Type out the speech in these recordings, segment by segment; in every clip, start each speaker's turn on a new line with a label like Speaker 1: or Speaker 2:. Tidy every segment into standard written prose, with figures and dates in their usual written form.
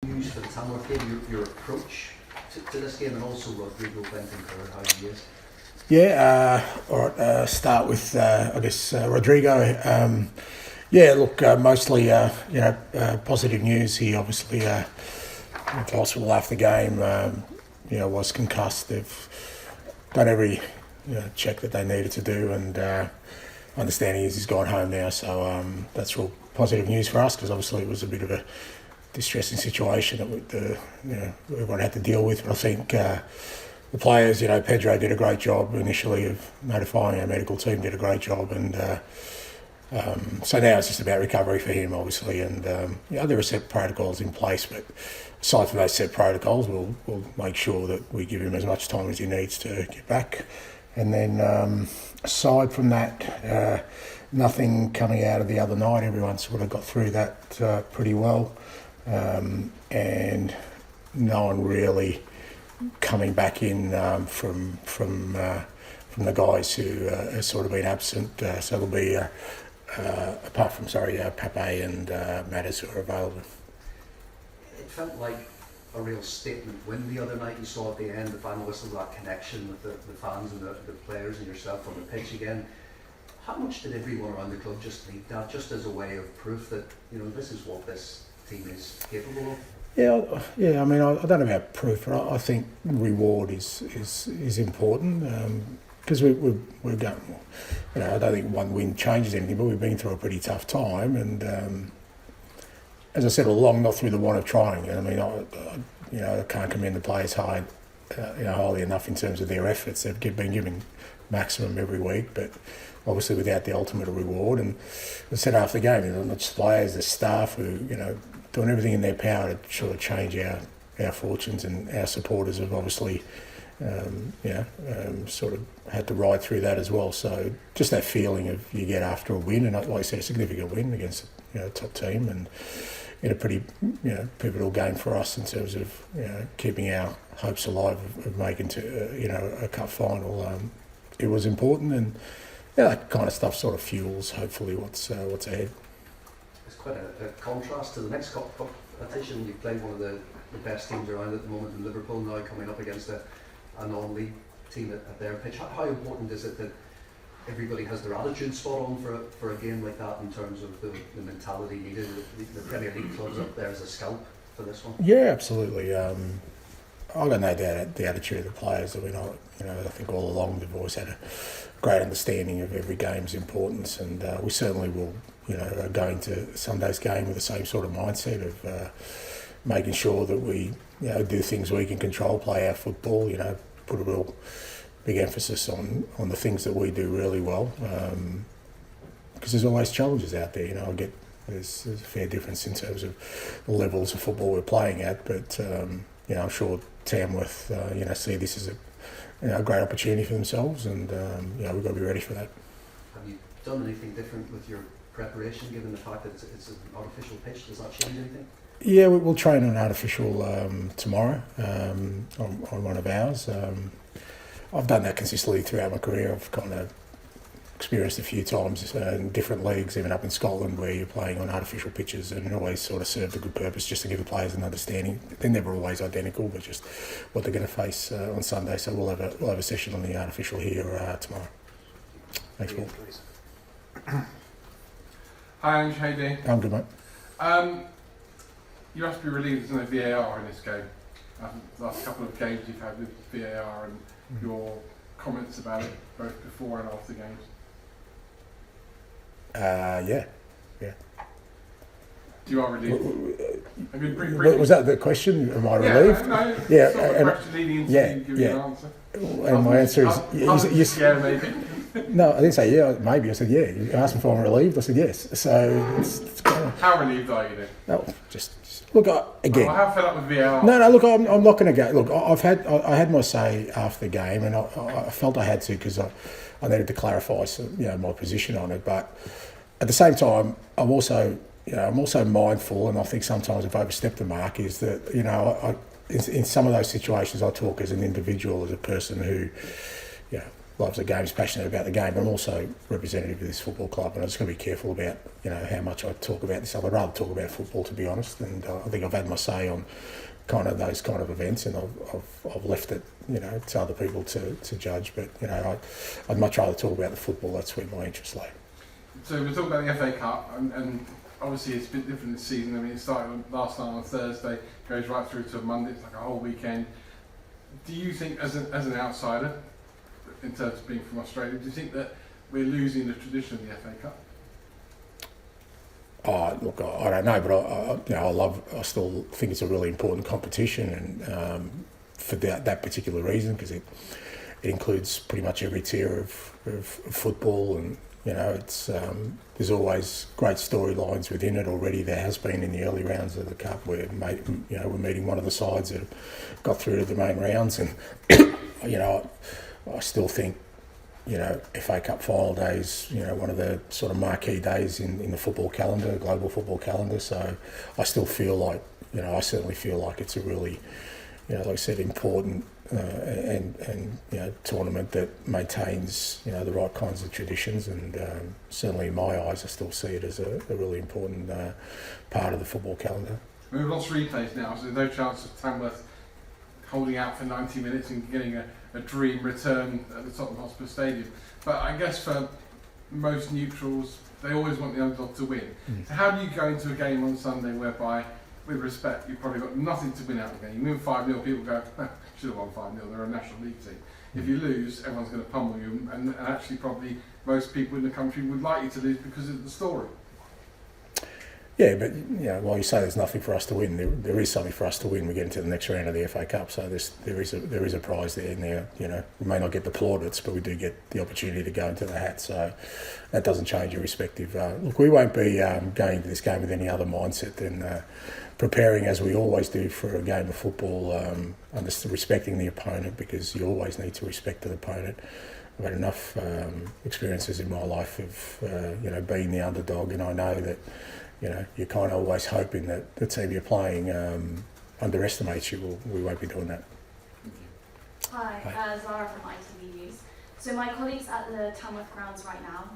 Speaker 1: news for the Tamworth game, your approach to this game, and also Rodrigo Bentancur, how he is?
Speaker 2: Yeah, all right, start with, I guess, Rodrigo. Yeah, look, mostly, positive news. He obviously went to hospital after the game, was concussed. They've done every check that they needed to do, and understanding is he's gone home now, so that's real positive news for us, because obviously it was a bit of a distressing situation that everyone had to deal with. But I think the players, Pedro did a great job initially of notifying our medical team, did a great job, and so now it's just about recovery for him, obviously, and there are set protocols in place, but aside from those set protocols, we'll make sure that we give him as much time as he needs to get back. And then aside from that, nothing coming out of the other night. Everyone sort of got through that pretty well, and no one really coming back in from the guys who have sort of been absent. So there'll be apart from Pape and Matters who are available.
Speaker 1: It felt like a real statement win the other night. You saw at the end the final whistle, that connection with the fans and the players and yourself on the pitch again. How much did everyone around the club just need that, just as a way of proof that this is what this team is capable of? Yeah. I mean, I don't know about proof, but I think reward is important, because we're going. I don't think one win changes anything, but we've been through a pretty tough time, and as I said all along, not through the want of trying. I mean, I can't commend the players highly enough in terms of their efforts. They've been giving maximum every week, but obviously without the ultimate reward. And I said after the game, not just players, the staff who doing everything in their power to sort of change our fortunes, and our supporters have obviously sort of had to ride through that as well. So just that feeling of you get after a win, and like I said, a significant win against a top team, and in a pretty pivotal game for us in terms of keeping our hopes alive of making to a cup final. It was important, and that kind of stuff sort of fuels hopefully what's ahead. It's quite a contrast to the next competition. You've played one of the best teams around at the moment in Liverpool, now coming up against a non-league team at their pitch. How important is it that everybody has their attitude spot on for a game like that, in terms of the mentality needed? The Premier League clubs up there as a scalp for this one. Yeah,
Speaker 2: absolutely. I've got no doubt the attitude of the players. I mean, I think all along they've always had a great understanding of every game's importance, and we certainly will, go into Sunday's game with the same sort of mindset of making sure that we, do things we can control, play our football, put a real big emphasis on the things that we do really well, because there's always challenges out there. There's a fair difference in terms of the levels of football we're playing at, but I'm sure Tamworth see this as a great opportunity for themselves, and we've got to be ready for that.
Speaker 1: Have you done anything different with your preparation, given the fact that it's an artificial pitch? Does that change anything?
Speaker 2: Yeah, we'll train on artificial tomorrow on one of ours. I've done that consistently throughout my career. I've kind of experienced a few times in different leagues, even up in Scotland, where you're playing on artificial pitches, and it always sort of served a good purpose, just to give the players an understanding. They're never always identical, but just what they're going to face on Sunday. So we'll have a session on the artificial here tomorrow. Thanks, Paul.
Speaker 3: Hi, Ange. How you doing?
Speaker 2: I'm good, mate.
Speaker 3: You must be relieved there's no VAR in this game. The last couple of games you've had with VAR, and your comments about it both before and after games.
Speaker 2: Yeah.
Speaker 3: You are relieved. I mean,
Speaker 2: was that the question? Am I relieved?
Speaker 3: No,
Speaker 2: yeah.
Speaker 3: Sort of question leading into giving an answer.
Speaker 2: And my answer is
Speaker 3: yeah, maybe.
Speaker 2: No, I didn't say yeah, maybe. I said yeah. You asked me if I'm relieved. I said yes. So it's kind of...
Speaker 3: How relieved are you then?
Speaker 2: No, just look. Again.
Speaker 3: Well, how fed up with VAR?
Speaker 2: No. Look, I'm not going to go. Look, I had my say after the game, and I felt I had to, because I needed to clarify my position on it. But at the same time, I'm also mindful, and I think sometimes I've overstepped the mark. Is that in some of those situations I talk as an individual, as a person who loves the game, is passionate about the game. But I'm also representative of this football club, and I'm just going to be careful about how much I talk about this. I'd rather talk about football, to be honest. And I think I've had my say on kind of those kind of events, and I've left it to other people to judge. But I'd much rather talk about the football. That's where my interest lay.
Speaker 3: So we're talking about the FA Cup, and obviously it's a bit different this season. I mean, it started last night on Thursday, goes right through to Monday. It's like a whole weekend. Do you think, as an outsider, in terms of being from Australia, do you think that we're losing the tradition of the FA Cup?
Speaker 2: Oh, look, I don't know, but I still think it's a really important competition, and for that particular reason, because it includes pretty much every tier of football, and it's there's always great storylines within it already. There has been in the early rounds of the cup where we're meeting one of the sides that got through to the main rounds, and I still think FA Cup final days, one of the sort of marquee days in the football calendar, global football calendar. So I still feel like, I certainly feel like it's a really, like I said, important and tournament that maintains, the right kinds of traditions. And certainly in my eyes, I still see it as a really important part of the football calendar.
Speaker 3: We've lost replays now, so there's no chance of Tamworth holding out for 90 minutes and getting a dream return at the Tottenham Hotspur Stadium. But I guess for most neutrals, they always want the underdog to win. So how do you go into a game on Sunday whereby, with respect, you've probably got nothing to win out of the game? You win 5-0, people go, should have won 5-0, they're a National League team. If you lose, everyone's going to pummel you, and actually probably most people in the country would like you to lose because of the story.
Speaker 2: Yeah, but while you say there's nothing for us to win, there is something for us to win. We get into the next round of the FA Cup, so there is a prize there. And we may not get the plaudits, but we do get the opportunity to go into the hat. So that doesn't change irrespective. Look, we won't be going into this game with any other mindset than preparing as we always do for a game of football, respecting the opponent, because you always need to respect the opponent. I've had enough experiences in my life of being the underdog, and I know that. You're kind of always hoping that the team you're playing underestimates you. We won't be doing that.
Speaker 4: Hi, Zara from ITV News. So my colleagues at the Tamworth grounds right now,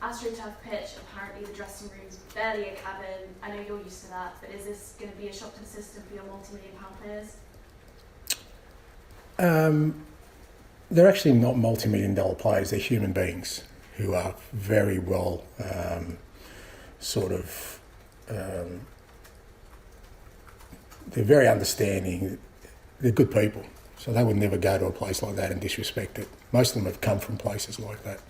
Speaker 4: AstroTurf pitch, apparently the dressing room's barely a cabin. I know you're used to that, but is this going to be a shock to the system for your multi-million-pound players?
Speaker 2: They're actually not multi-million-dollar players. They're human beings who are very well they're very understanding. They're good people, so they would never go to a place like that and disrespect it. Most of them have come from places like that,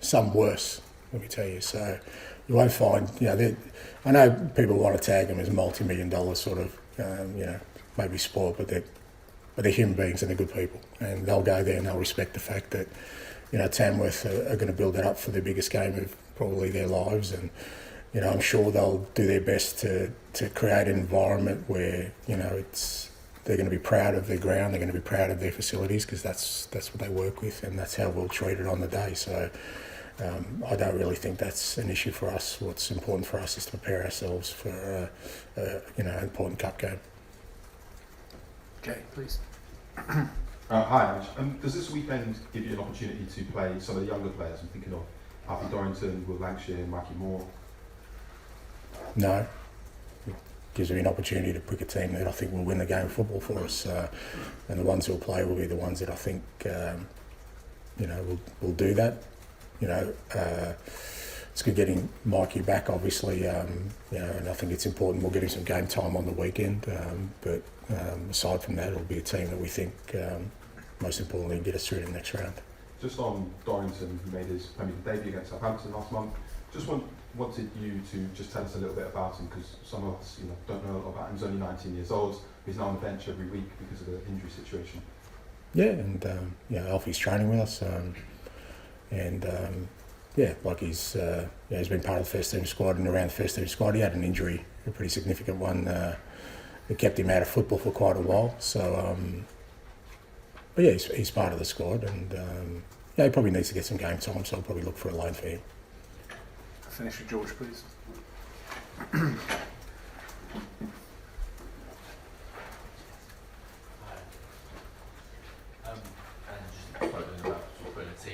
Speaker 2: some worse, let me tell you. So you won't find, I know people want to tag them as multi-million-dollar sort of, maybe sport, but they're human beings and they're good people, and they'll go there and they'll respect the fact that Tamworth are going to build it up for their biggest game of probably their lives, and I'm sure they'll do their best to create an environment where, they're going to be proud of their ground, they're going to be proud of their facilities, because that's what they work with, and that's how we'll treat it on the day. So I don't really think that's an issue for us. What's important for us is to prepare ourselves for an important cup game.
Speaker 5: Okay, please.
Speaker 6: Hi, Ange. Does this weekend give you an opportunity to play some of the younger players? I'm thinking of Alfie Dorrington, Will Lancashire, Mikey Moore.
Speaker 2: No. It gives me an opportunity to pick a team that I think will win the game of football for us. And the ones who'll play will be the ones that I think, will do that. It's good getting Mikey back, obviously, and I think it's important we'll get him some game time on the weekend. But aside from that, it'll be a team that we think, most importantly, get us through to the next round.
Speaker 6: Just on Dorrington, who made his Premier League debut against Southampton last month, just wanted you to just tell us a little bit about him, because some of us don't know a lot about him. He's only 19 years old. He's now on the bench every week because of the injury situation. Yeah, and Alfie's training with us, he's been part of the first team squad and around the first team squad. He had an injury, a pretty significant one, that kept him out of football for quite a while. So, he's part of the squad, and he probably needs to get some game time, so I'll probably look for a loan for him.
Speaker 5: Finish with George, please.
Speaker 7: And just following about football in a team,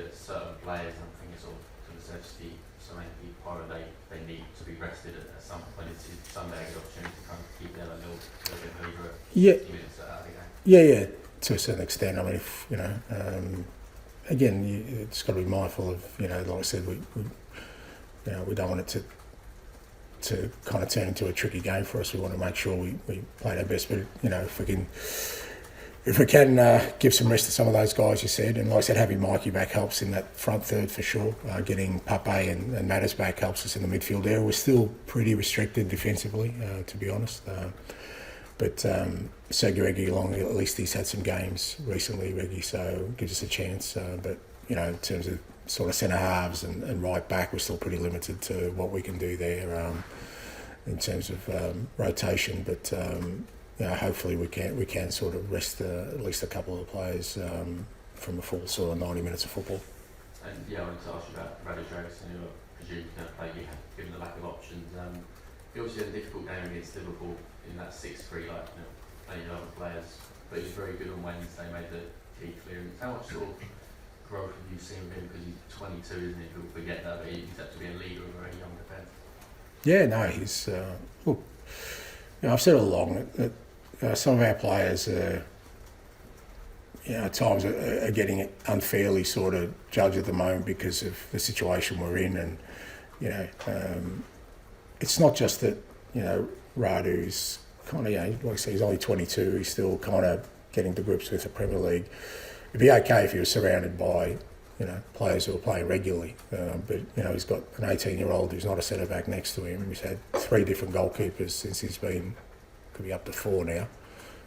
Speaker 7: that certain players, I think it's sort of Kulusevski, Solanke, Poro, they need to be rested at some point. It's Sunday a good opportunity to kind of keep them a little bit over
Speaker 2: Yeah.
Speaker 7: 50 minutes out of the game.
Speaker 2: Yeah, to a certain extent. I mean, if again, it's got to be mindful of, like I said, we don't want it to kind of turn into a tricky game for us. We want to make sure we play our best. But if we can give some rest to some of those guys, you said, and like I said, having Mikey back helps in that front third for sure. Getting Pape and Matters back helps us in the midfield area. We're still pretty restricted defensively, to be honest. But Sergio Reguilon, at least he's had some games recently, Reggie, so gives us a chance. But in terms of sort of centre halves and right back, we're still pretty limited to what we can do there in terms of rotation. But hopefully we can sort of rest at least a couple of the players from a full sort of 90 minutes of football.
Speaker 7: And I wanted to ask you about Radu, Dragusin, who I presume is going to play, given the lack of options. He obviously had a difficult game against Liverpool in that 6-3, playing other players, but he was very good on Wednesday, made the key clearance. How much sort of growth have you seen with him? Because he's 22, isn't he? People forget that, but he's had to be a leader of a very young defence.
Speaker 2: Yeah, no, he's look. I've said all along that some of our players at times are getting unfairly sort of judged at the moment because of the situation we're in, and it's not just that Radu's kind of like I say, he's only 22. He's still kind of getting to grips with the Premier League. It'd be okay if he was surrounded by players who are playing regularly, but he's got an 18-year-old who's not a centre back next to him. He's had 3 different goalkeepers since he's been, could be up to 4 now,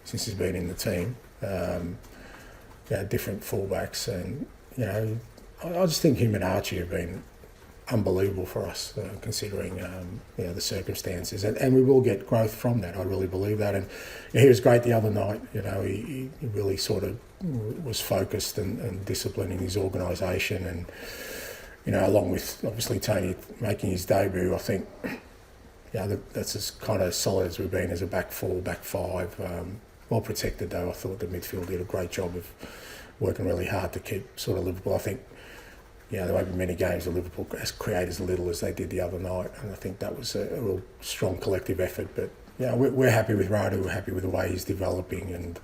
Speaker 2: since he's been in the team. Different fullbacks, and I just think him and Archie have been unbelievable for us, considering the circumstances, and we will get growth from that. I really believe that, and he was great the other night. He really sort of was focused and disciplined in his organisation, and along with obviously Tony making his debut, I think that's as kind of solid as we've been as a back 4, back 5. Well protected though. I thought the midfield did a great job of working really hard to keep sort of Liverpool. I think there won't be many games that Liverpool has created as little as they did the other night, and I think that was a real strong collective effort. But we're happy with Radu. We're happy with the way he's developing, and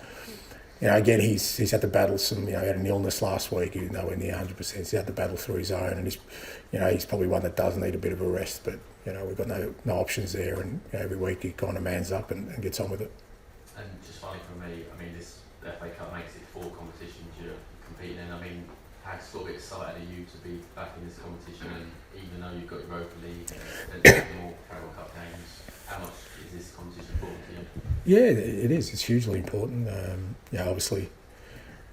Speaker 2: again he's had to battle some. He had an illness last week. He's nowhere near 100%. He's had to battle through his own, and he's probably one that does need a bit of a rest. But we've got no options there, and every week he kind of mans up and gets on with it.
Speaker 7: And just finally from me, this FA Cup makes it 4 competitions you're competing in. How sort of excited are you to be back in this competition? And even though you've got Europa League and more Carabao Cup games, how much is this competition important to you?
Speaker 2: Yeah, it is. It's hugely important. Obviously,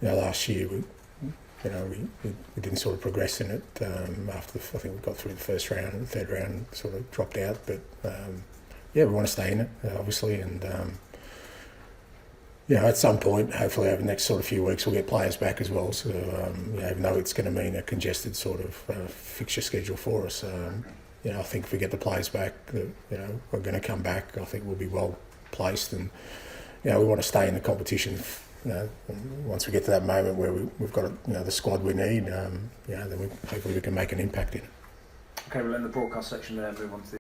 Speaker 2: last year we didn't sort of progress in it after I think we got through the first round, and the third round sort of dropped out. But we want to stay in it, obviously, and. At some point, hopefully over the next sort of few weeks, we'll get players back as well. So, even though it's going to mean a congested sort of fixture schedule for us, I think if we get the players back, we're going to come back. I think we'll be well placed, and we want to stay in the competition. Once we get to that moment where we've got the squad we need, then hopefully we can make an impact in it.
Speaker 5: Okay, we'll end the broadcast section there. Move on to the